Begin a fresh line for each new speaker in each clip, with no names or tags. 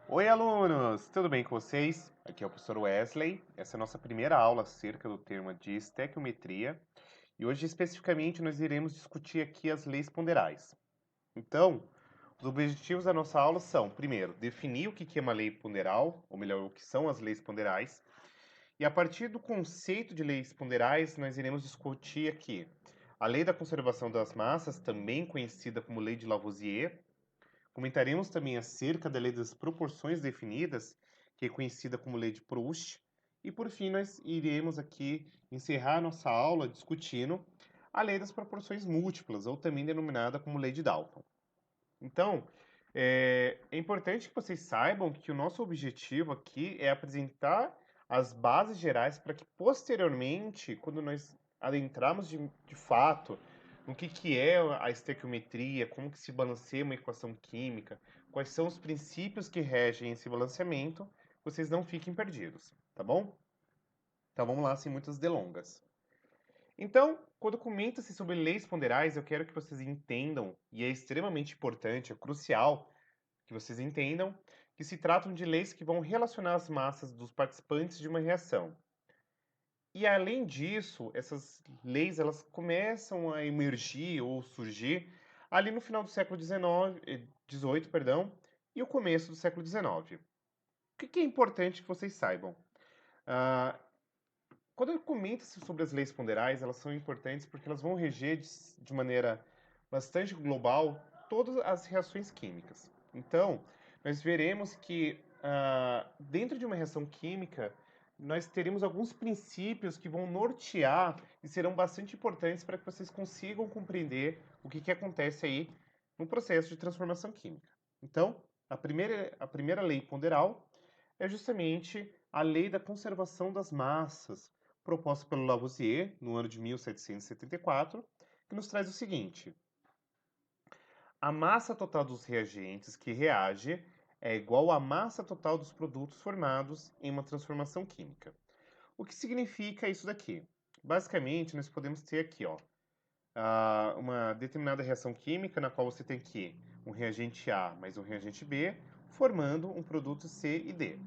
Oi, alunos! Tudo bem com vocês? Aqui é o professor Wesley. Essa é a nossa primeira aula acerca do tema de estequiometria. E hoje, especificamente, nós iremos discutir aqui as leis ponderais. Então, os objetivos da nossa aula são, primeiro, definir o que é uma lei ponderal, ou melhor, o que são as leis ponderais. E a partir do conceito de leis ponderais, nós iremos discutir aqui a lei da conservação das massas, também conhecida como lei de Lavoisier. Comentaremos também acerca da lei das proporções definidas, que é conhecida como lei de Proust. E por fim, nós iremos aqui encerrar nossa aula discutindo a lei das proporções múltiplas, ou também denominada como lei de Dalton. Então, é importante que vocês saibam que o nosso objetivo aqui é apresentar as bases gerais para que posteriormente, quando nós adentrarmos de fato no que é a estequiometria, como que se balanceia uma equação química, quais são os princípios que regem esse balanceamento, vocês não fiquem perdidos, tá bom? Então vamos lá, sem muitas delongas. Então, quando comenta-se sobre leis ponderais, eu quero que vocês entendam, e é extremamente importante, é crucial que vocês entendam, que se tratam de leis que vão relacionar as massas dos participantes de uma reação. E além disso, essas leis elas começam a emergir ou surgir ali no final do século XVIII, perdão, e o começo do século XIX. O que é importante que vocês saibam? Ah, Quando comenta-se sobre as leis ponderais, elas são importantes porque elas vão reger de maneira bastante global todas as reações químicas. Então, nós veremos que dentro de uma reação química, nós teremos alguns princípios que vão nortear e serão bastante importantes para que vocês consigam compreender o que acontece aí no processo de transformação química. Então, a primeira lei ponderal é justamente a lei da conservação das massas, proposta pelo Lavoisier no ano de 1774, que nos traz o seguinte: a massa total dos reagentes que reage é igual à massa total dos produtos formados em uma transformação química. O que significa isso daqui? Basicamente, nós podemos ter aqui, ó, uma determinada reação química na qual você tem aqui um reagente A mais um reagente B, formando um produto C e D.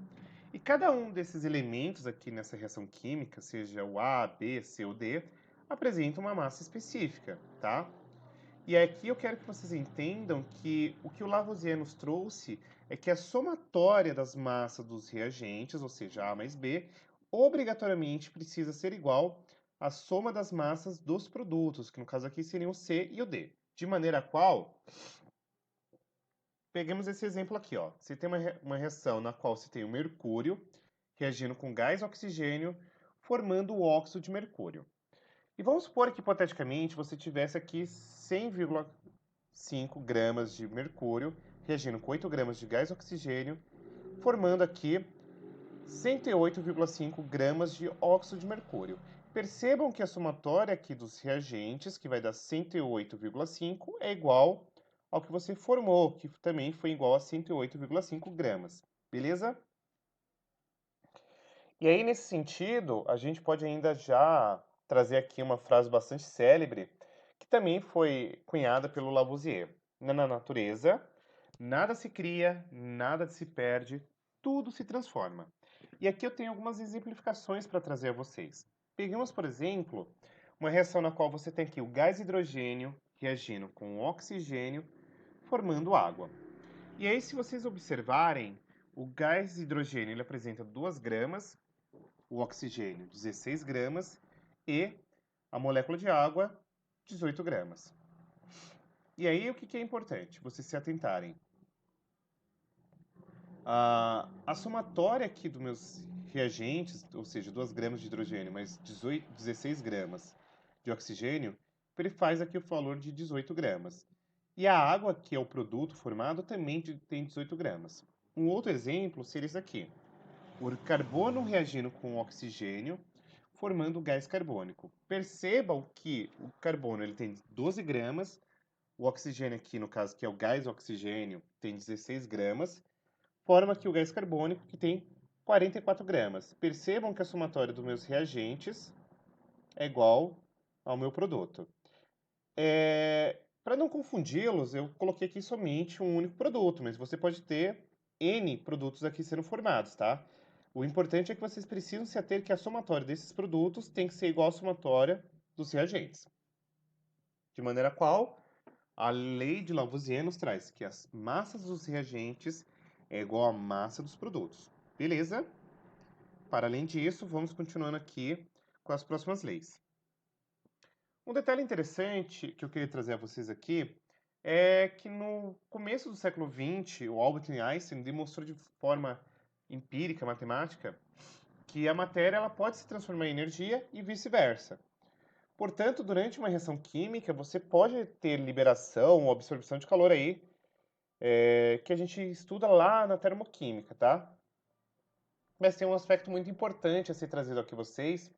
E cada um desses elementos aqui nessa reação química, seja o A, B, C ou D, apresenta uma massa específica, tá? E aqui eu quero que vocês entendam que o Lavoisier nos trouxe é que a somatória das massas dos reagentes, ou seja, A mais B, obrigatoriamente precisa ser igual à soma das massas dos produtos, que no caso aqui seriam o C e o D. De maneira a qual, peguemos esse exemplo aqui, ó. Você tem uma reação na qual você tem o mercúrio reagindo com gás oxigênio, formando o óxido de mercúrio. E vamos supor que, hipoteticamente, você tivesse aqui 100,5 gramas de mercúrio reagindo com 8 gramas de gás oxigênio, formando aqui 108,5 gramas de óxido de mercúrio. Percebam que a somatória aqui dos reagentes, que vai dar 108,5, é igual ao que você formou, que também foi igual a 108,5 gramas. Beleza? E aí, nesse sentido, a gente pode ainda já trazer aqui uma frase bastante célebre, que também foi cunhada pelo Lavoisier. Na natureza, nada se cria, nada se perde, tudo se transforma. E aqui eu tenho algumas exemplificações para trazer a vocês. Peguemos, por exemplo, uma reação na qual você tem aqui o gás hidrogênio reagindo com o oxigênio, formando água. E aí, se vocês observarem, o gás hidrogênio ele apresenta 2 gramas, o oxigênio 16 gramas e a molécula de água 18 gramas. E aí o que é importante? Vocês se atentarem. A somatória aqui dos meus reagentes, ou seja, 2 gramas de hidrogênio mais 16 gramas de oxigênio, ele faz aqui o valor de 18 gramas. E a água, que é o produto formado, também tem 18 gramas. Um outro exemplo seria esse aqui. O carbono reagindo com o oxigênio, formando o gás carbônico. Percebam que o carbono ele tem 12 gramas, o oxigênio aqui, no caso, que é o gás oxigênio, tem 16 gramas, forma aqui o gás carbônico, que tem 44 gramas. Percebam que a somatória dos meus reagentes é igual ao meu produto. Para não confundi-los, eu coloquei aqui somente um único produto, mas você pode ter N produtos aqui sendo formados, tá? O importante é que vocês precisam se ater que a somatória desses produtos tem que ser igual à somatória dos reagentes. De maneira qual, a lei de Lavoisier nos traz que as massas dos reagentes é igual à massa dos produtos. Beleza? Para além disso, vamos continuando aqui com as próximas leis. Um detalhe interessante que eu queria trazer a vocês aqui é que no começo do século XX, o Albert Einstein demonstrou de forma empírica, matemática, que a matéria ela pode se transformar em energia e vice-versa. Portanto, durante uma reação química, você pode ter liberação ou absorção de calor aí, que a gente estuda lá na termoquímica, tá? Mas tem um aspecto muito importante a ser trazido aqui a vocês,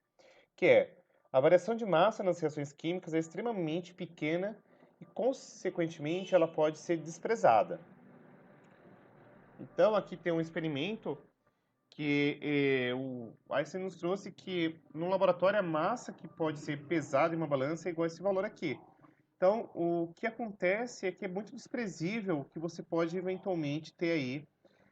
que é a variação de massa nas reações químicas é extremamente pequena e, consequentemente, ela pode ser desprezada. Então, aqui tem um experimento que o Einstein nos trouxe que no laboratório a massa que pode ser pesada em uma balança é igual a esse valor aqui. Então, o que acontece é que é muito desprezível o que você pode eventualmente ter aí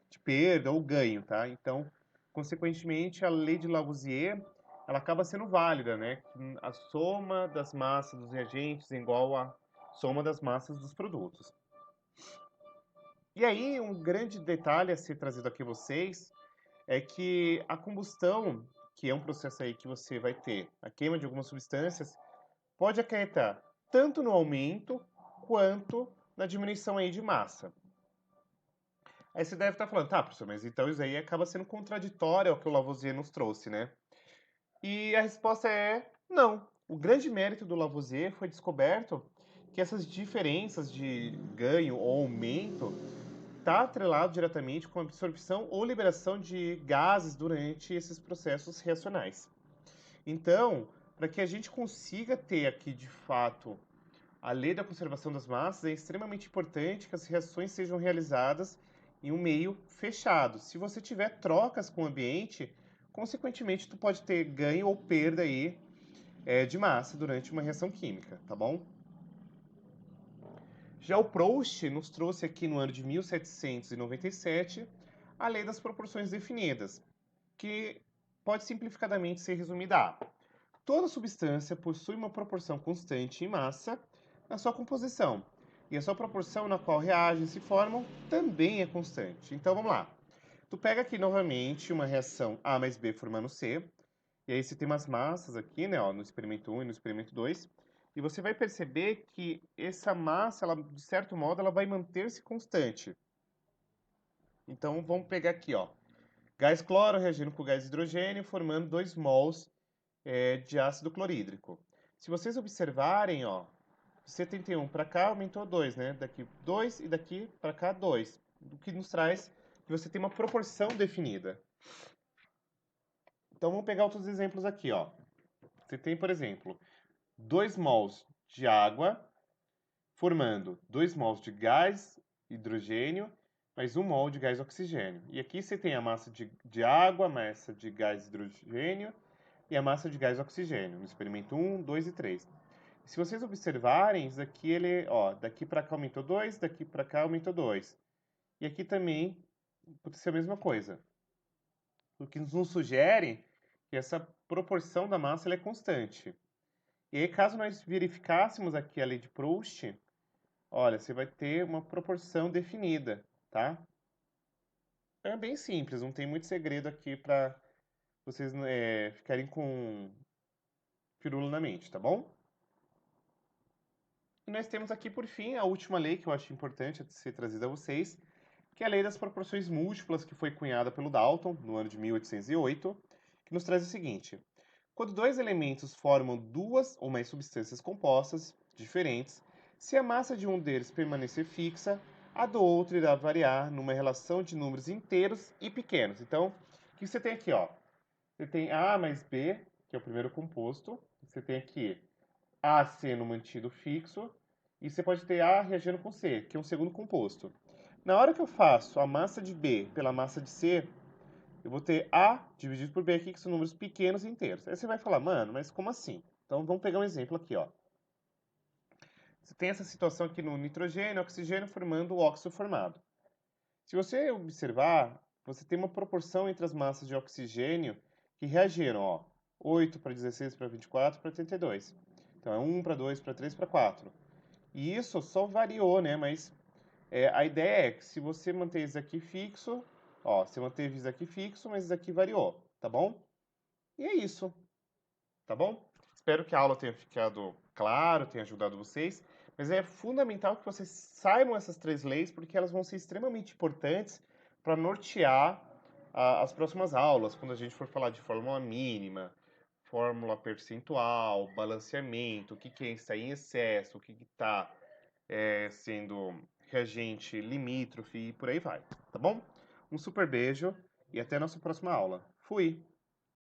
de perda ou ganho, tá? Então, consequentemente, a lei de Lavoisier, ela acaba sendo válida, né? A soma das massas dos reagentes é igual à soma das massas dos produtos. E aí, um grande detalhe a ser trazido aqui a vocês é que a combustão, que é um processo aí que você vai ter, a queima de algumas substâncias, pode acarretar tanto no aumento quanto na diminuição aí de massa. Aí você deve estar falando, tá, professor, mas então isso aí acaba sendo contraditório ao que o Lavoisier nos trouxe, né? E a resposta é não. O grande mérito do Lavoisier foi descoberto que essas diferenças de ganho ou aumento está atrelado diretamente com a absorção ou liberação de gases durante esses processos reacionais. Então, para que a gente consiga ter aqui de fato a lei da conservação das massas, é extremamente importante que as reações sejam realizadas em um meio fechado. Se você tiver trocas com o ambiente, consequentemente tu pode ter ganho ou perda aí de massa durante uma reação química, tá bom? Já o Proust nos trouxe aqui no ano de 1797 a lei das proporções definidas, que pode simplificadamente ser resumida a: toda substância possui uma proporção constante em massa na sua composição, e a sua proporção na qual reagem e se formam também é constante. Então vamos lá. Tu pega aqui novamente uma reação A mais B formando C, e aí você tem umas massas aqui, né, ó, no experimento 1 e no experimento 2, e você vai perceber que essa massa, ela, de certo modo, ela vai manter-se constante. Então vamos pegar aqui, ó, gás cloro reagindo com gás hidrogênio, formando 2 mols de ácido clorídrico. Se vocês observarem, ó, de 71 para cá aumentou 2, né? Daqui 2 e daqui para cá 2. O que nos traz que você tem uma proporção definida. Então vamos pegar outros exemplos aqui, ó. Você tem, por exemplo, 2 mols de água formando 2 mols de gás hidrogênio mais 1 mol de gás oxigênio. E aqui você tem a massa de água, a massa de gás hidrogênio e a massa de gás oxigênio, no experimento 1, 2 e 3. Se vocês observarem, isso aqui, ele, ó, daqui para cá aumentou 2, daqui para cá aumentou 2. E aqui também aconteceu a mesma coisa. O que nos sugere que essa proporção da massa ela é constante. E aí, caso nós verificássemos aqui a lei de Proust, olha, você vai ter uma proporção definida, tá? É bem simples, não tem muito segredo aqui para vocês ficarem com firula na mente, tá bom? E nós temos aqui, por fim, a última lei que eu acho importante ser trazida a vocês, que é a lei das proporções múltiplas, que foi cunhada pelo Dalton no ano de 1808, que nos traz o seguinte: quando dois elementos formam duas ou mais substâncias compostas diferentes, se a massa de um deles permanecer fixa, a do outro irá variar numa relação de números inteiros e pequenos. Então, o que você tem aqui, ó? Você tem A mais B, que é o primeiro composto. Você tem aqui A sendo mantido fixo. E você pode ter A reagindo com C, que é um segundo composto. Na hora que eu faço a massa de B pela massa de C, eu vou ter A dividido por B aqui, que são números pequenos e inteiros. Aí você vai falar, mano, mas como assim? Então vamos pegar um exemplo aqui, ó. Você tem essa situação aqui no nitrogênio e oxigênio formando o óxido formado. Se você observar, você tem uma proporção entre as massas de oxigênio que reagiram, ó, 8 para 16 para 24 para 32. Então, é 1 para 2 para 3 para 4. E isso só variou, né? Mas a ideia é que se você manter isso aqui fixo, ó, você manteve isso aqui fixo, mas isso aqui variou, tá bom? E é isso, tá bom? Espero que a aula tenha ficado claro, tenha ajudado vocês, mas é fundamental que vocês saibam essas três leis, porque elas vão ser extremamente importantes para nortear as próximas aulas, quando a gente for falar de fórmula mínima, fórmula percentual, balanceamento, o que que é estar em excesso, o que está sendo reagente limítrofe e por aí vai, tá bom? Um super beijo e até a nossa próxima aula. Fui!